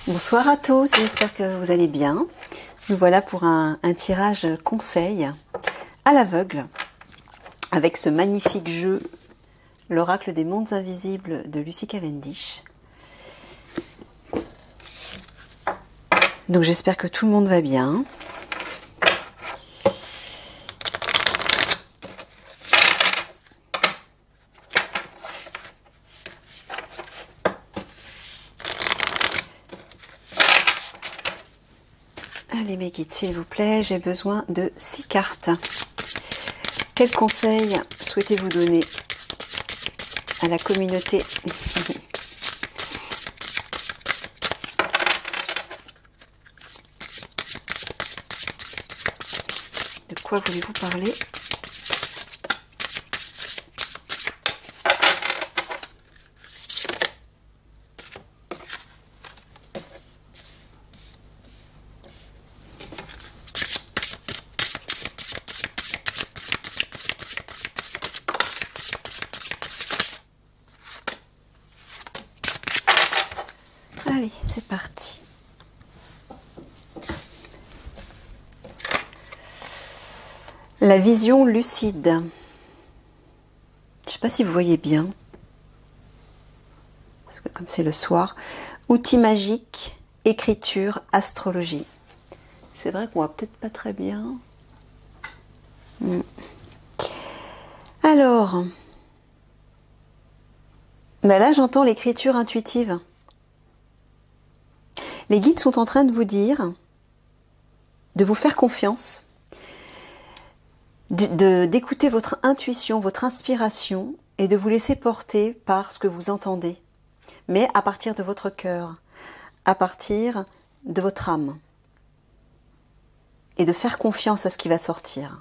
Bonsoir à tous, j'espère que vous allez bien. Nous voilà pour un tirage conseil à l'aveugle avec ce magnifique jeu, l'oracle des mondes invisibles de Lucy Cavendish. Donc j'espère que tout le monde va bien. Allez mes guides, s'il vous plaît, j'ai besoin de 6 cartes. Quels conseils souhaitez-vous donner à la communauté? De quoi voulez-vous parler? Allez, c'est parti. La vision lucide. Je ne sais pas si vous voyez bien. Parce que comme c'est le soir. Outils magiques, écriture, astrologie. C'est vrai qu'on voit peut-être pas très bien. Alors. Ben là, j'entends l'écriture intuitive. Les guides sont en train de vous dire de vous faire confiance, d'écouter votre intuition, votre inspiration et de vous laisser porter par ce que vous entendez, mais à partir de votre cœur, à partir de votre âme et de faire confiance à ce qui va sortir.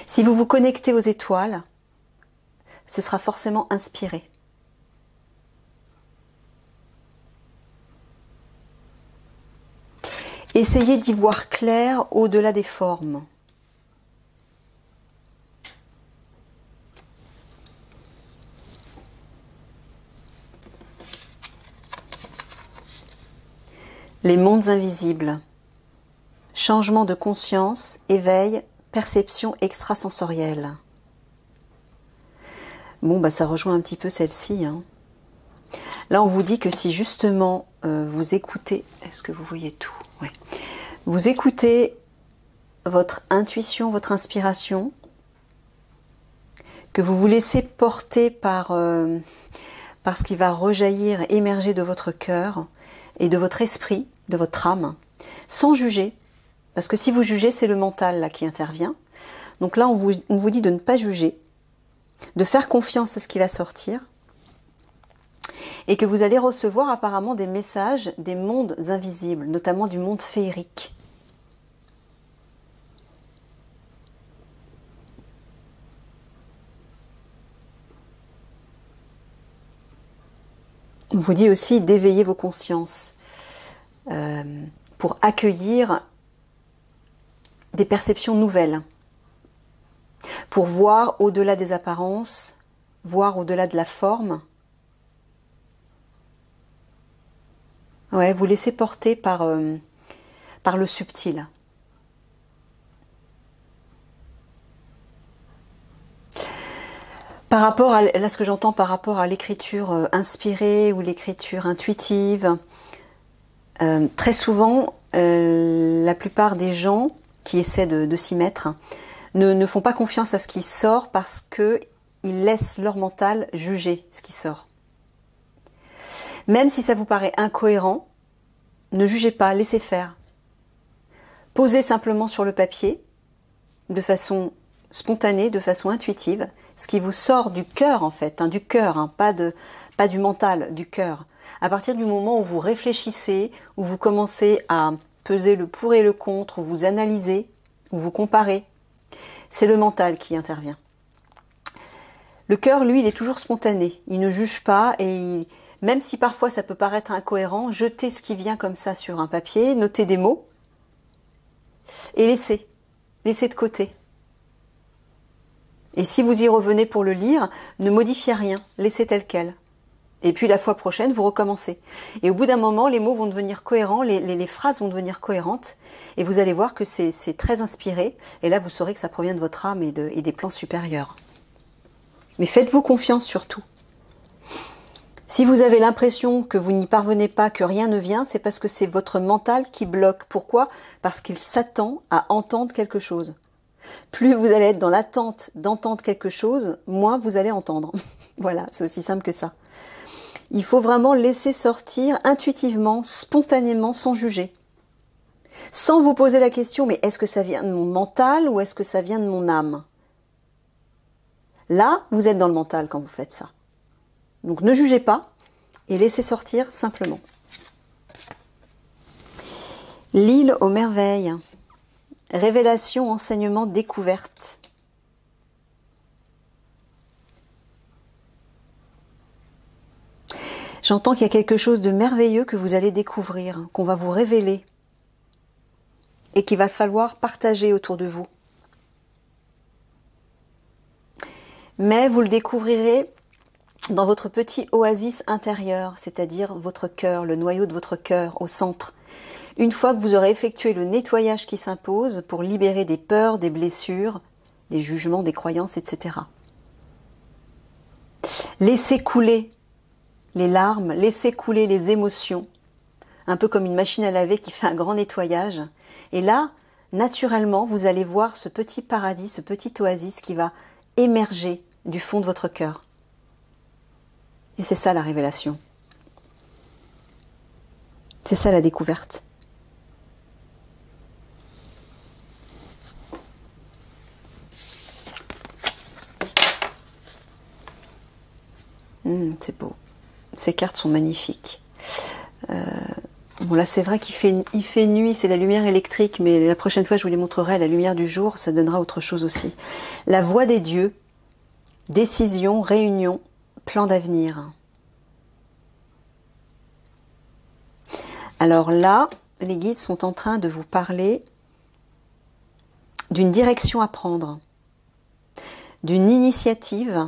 Si vous vous connectez aux étoiles, ce sera forcément inspiré. Essayez d'y voir clair au-delà des formes. Les mondes invisibles. Changement de conscience, éveil, perception extrasensorielle. Bon, bah ça rejoint un petit peu celle-ci. Là, on vous dit que si justement vous écoutez... Est-ce que vous voyez tout? Ouais. Vous écoutez votre intuition, votre inspiration, que vous vous laissez porter par ce qui va rejaillir, émerger de votre cœur et de votre esprit, de votre âme, sans juger. Parce que si vous jugez, c'est le mental là qui intervient. Donc là, on vous dit de ne pas juger, de faire confiance à ce qui va sortir, et que vous allez recevoir apparemment des messages des mondes invisibles, notamment du monde féerique. On vous dit aussi d'éveiller vos consciences pour accueillir des perceptions nouvelles, pour voir au-delà des apparences, voir au-delà de la forme. Ouais, vous laissez porter par le subtil. Par rapport à là, ce que j'entends par rapport à l'écriture inspirée ou l'écriture intuitive, très souvent, la plupart des gens qui essaient de s'y mettre ne font pas confiance à ce qui sort parce qu'ils laissent leur mental juger ce qui sort. Même si ça vous paraît incohérent, ne jugez pas, laissez faire. Posez simplement sur le papier, de façon spontanée, de façon intuitive, ce qui vous sort du cœur en fait, du cœur, pas du mental, du cœur. À partir du moment où vous réfléchissez, où vous commencez à peser le pour et le contre, où vous analysez, où vous comparez, c'est le mental qui intervient. Le cœur, lui, il est toujours spontané, il ne juge pas et même si parfois ça peut paraître incohérent, jetez ce qui vient comme ça sur un papier, notez des mots et laissez de côté. Et si vous y revenez pour le lire, ne modifiez rien, laissez tel quel. Et puis la fois prochaine, vous recommencez. Et au bout d'un moment, les mots vont devenir cohérents, les phrases vont devenir cohérentes, et vous allez voir que c'est très inspiré, et là vous saurez que ça provient de votre âme et des plans supérieurs. Mais faites-vous confiance surtout. Si vous avez l'impression que vous n'y parvenez pas, que rien ne vient, c'est parce que c'est votre mental qui bloque. Pourquoi? Parce qu'il s'attend à entendre quelque chose. Plus vous allez être dans l'attente d'entendre quelque chose, moins vous allez entendre. Voilà, c'est aussi simple que ça. Il faut vraiment laisser sortir intuitivement, spontanément, sans juger. Sans vous poser la question, mais est-ce que ça vient de mon mental ou est-ce que ça vient de mon âme? Là, vous êtes dans le mental quand vous faites ça. Donc ne jugez pas et laissez sortir simplement. L'île aux merveilles. Révélation, enseignement, découverte. J'entends qu'il y a quelque chose de merveilleux que vous allez découvrir, qu'on va vous révéler et qu'il va falloir partager autour de vous. Mais vous le découvrirez dans votre petit oasis intérieur, c'est-à-dire votre cœur, le noyau de votre cœur, au centre. Une fois que vous aurez effectué le nettoyage qui s'impose pour libérer des peurs, des blessures, des jugements, des croyances, etc. Laissez couler les larmes, laissez couler les émotions, un peu comme une machine à laver qui fait un grand nettoyage. Et là, naturellement, vous allez voir ce petit paradis, ce petit oasis qui va émerger du fond de votre cœur. Et c'est ça la révélation. C'est ça la découverte. C'est beau. Ces cartes sont magnifiques. Bon là c'est vrai qu'il fait nuit, c'est la lumière électrique, mais la prochaine fois je vous les montrerai à la lumière du jour, ça donnera autre chose aussi. La voix des dieux, décision, réunion, plan d'avenir. Alors là, les guides sont en train de vous parler d'une direction à prendre, d'une initiative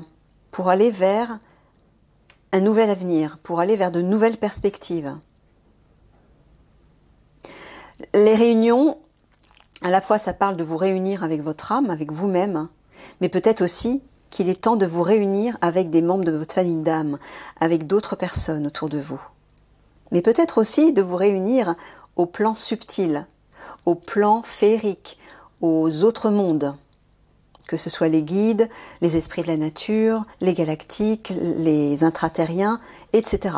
pour aller vers un nouvel avenir, pour aller vers de nouvelles perspectives. Les réunions, à la fois ça parle de vous réunir avec votre âme, avec vous-même, mais peut-être aussi qu'il est temps de vous réunir avec des membres de votre famille d'âme, avec d'autres personnes autour de vous. Mais peut-être aussi de vous réunir au plan subtil, au plan féerique, aux autres mondes, que ce soit les guides, les esprits de la nature, les galactiques, les intraterriens, etc.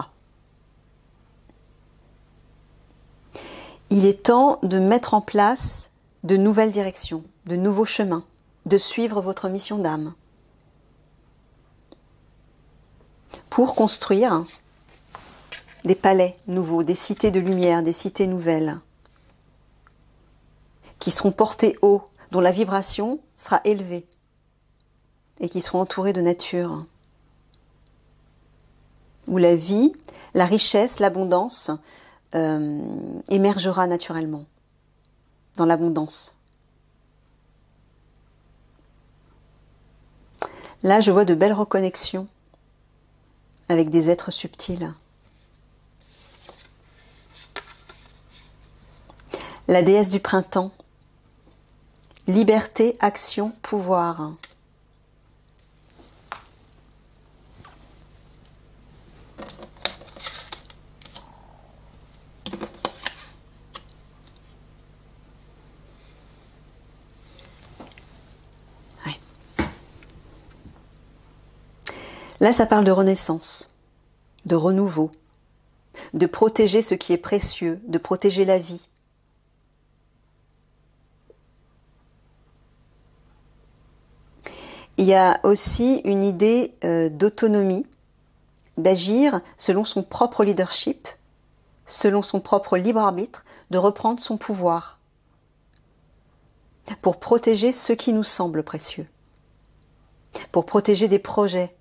Il est temps de mettre en place de nouvelles directions, de nouveaux chemins, de suivre votre mission d'âme, pour construire des palais nouveaux, des cités de lumière, des cités nouvelles, qui seront portées haut, dont la vibration sera élevée et qui seront entourées de nature, où la vie, la richesse, l'abondance émergera naturellement, dans l'abondance. Là, je vois de belles reconnexions avec des êtres subtils. La déesse du printemps. Liberté, action, pouvoir. Ouais. Là, ça parle de renaissance, de renouveau, de protéger ce qui est précieux, de protéger la vie. Il y a aussi une idée d'autonomie, d'agir selon son propre leadership, selon son propre libre arbitre, de reprendre son pouvoir pour protéger ce qui nous semble précieux, pour protéger des projets.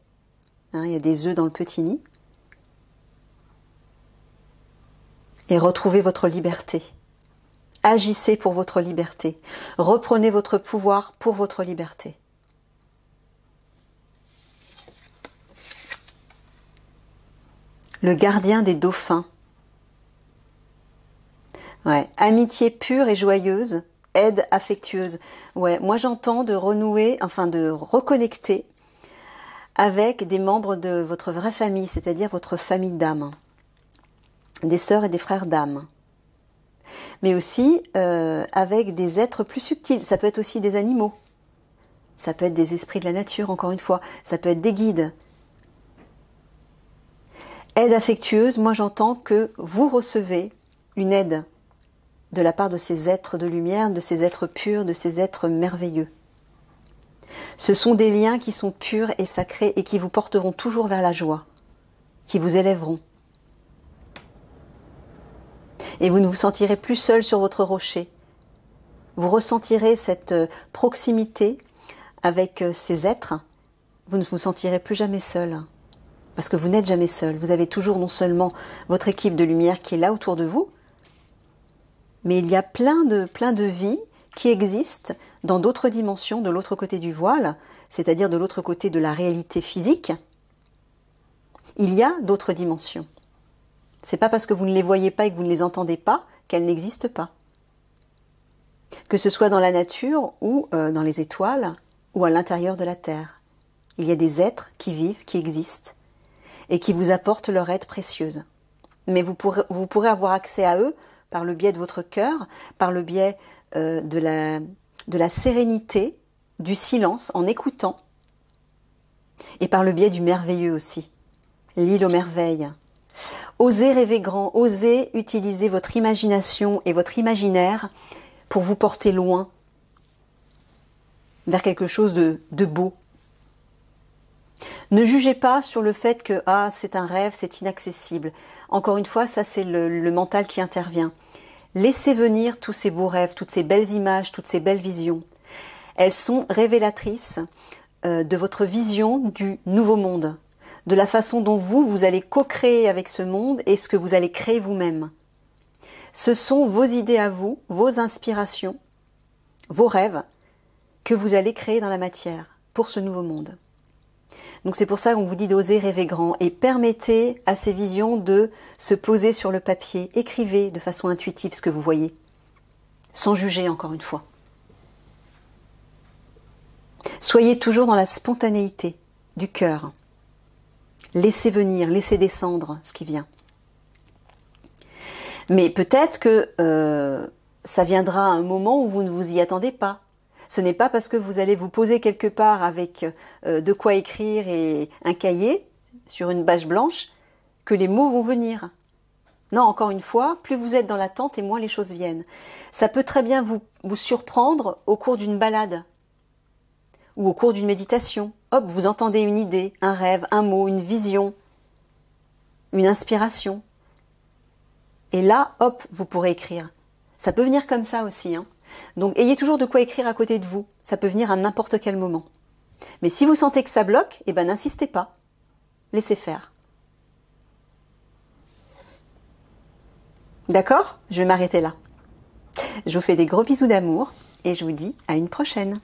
Il y a des œufs dans le petit nid. Et retrouvez votre liberté. Agissez pour votre liberté. Reprenez votre pouvoir pour votre liberté. Le gardien des dauphins. Ouais. Amitié pure et joyeuse, aide affectueuse. Ouais, moi j'entends de renouer, enfin de reconnecter avec des membres de votre vraie famille, c'est-à-dire votre famille d'âme, des sœurs et des frères d'âme. Mais aussi avec des êtres plus subtils. Ça peut être aussi des animaux. Ça peut être des esprits de la nature, encore une fois. Ça peut être des guides. Aide affectueuse, moi j'entends que vous recevez une aide de la part de ces êtres de lumière, de ces êtres purs, de ces êtres merveilleux. Ce sont des liens qui sont purs et sacrés et qui vous porteront toujours vers la joie, qui vous élèveront. Et vous ne vous sentirez plus seul sur votre rocher. Vous ressentirez cette proximité avec ces êtres. Vous ne vous sentirez plus jamais seul. Parce que vous n'êtes jamais seul. Vous avez toujours non seulement votre équipe de lumière qui est là autour de vous, mais il y a plein de vies qui existent dans d'autres dimensions, de l'autre côté du voile, c'est-à-dire de l'autre côté de la réalité physique. Il y a d'autres dimensions. C'est pas parce que vous ne les voyez pas et que vous ne les entendez pas qu'elles n'existent pas. Que ce soit dans la nature ou dans les étoiles ou à l'intérieur de la Terre. Il y a des êtres qui vivent, qui existent et qui vous apportent leur aide précieuse. Mais vous pourrez avoir accès à eux par le biais de votre cœur, par le biais de la sérénité, du silence, en écoutant, et par le biais du merveilleux aussi, l'île aux merveilles. Osez rêver grand, osez utiliser votre imagination et votre imaginaire pour vous porter loin vers quelque chose de beau. Ne jugez pas sur le fait que c'est un rêve, c'est inaccessible. Encore une fois, ça c'est le mental qui intervient. Laissez venir tous ces beaux rêves, toutes ces belles images, toutes ces belles visions. Elles sont révélatrices de votre vision du nouveau monde, de la façon dont vous allez co-créer avec ce monde et ce que vous allez créer vous-même. Ce sont vos idées à vous, vos inspirations, vos rêves que vous allez créer dans la matière pour ce nouveau monde. Donc c'est pour ça qu'on vous dit d'oser rêver grand et permettez à ces visions de se poser sur le papier. Écrivez de façon intuitive ce que vous voyez, sans juger encore une fois. Soyez toujours dans la spontanéité du cœur. Laissez venir, laissez descendre ce qui vient. Mais peut-être que ça viendra à un moment où vous ne vous y attendez pas. Ce n'est pas parce que vous allez vous poser quelque part avec de quoi écrire et un cahier sur une page blanche que les mots vont venir. Non, encore une fois, plus vous êtes dans l'attente et moins les choses viennent. Ça peut très bien vous surprendre au cours d'une balade ou au cours d'une méditation. Hop, vous entendez une idée, un rêve, un mot, une vision, une inspiration. Et là, hop, vous pourrez écrire. Ça peut venir comme ça aussi, hein. Donc, ayez toujours de quoi écrire à côté de vous. Ça peut venir à n'importe quel moment. Mais si vous sentez que ça bloque, n'insistez pas. Laissez faire. D'accord ? Je vais m'arrêter là. Je vous fais des gros bisous d'amour et je vous dis à une prochaine.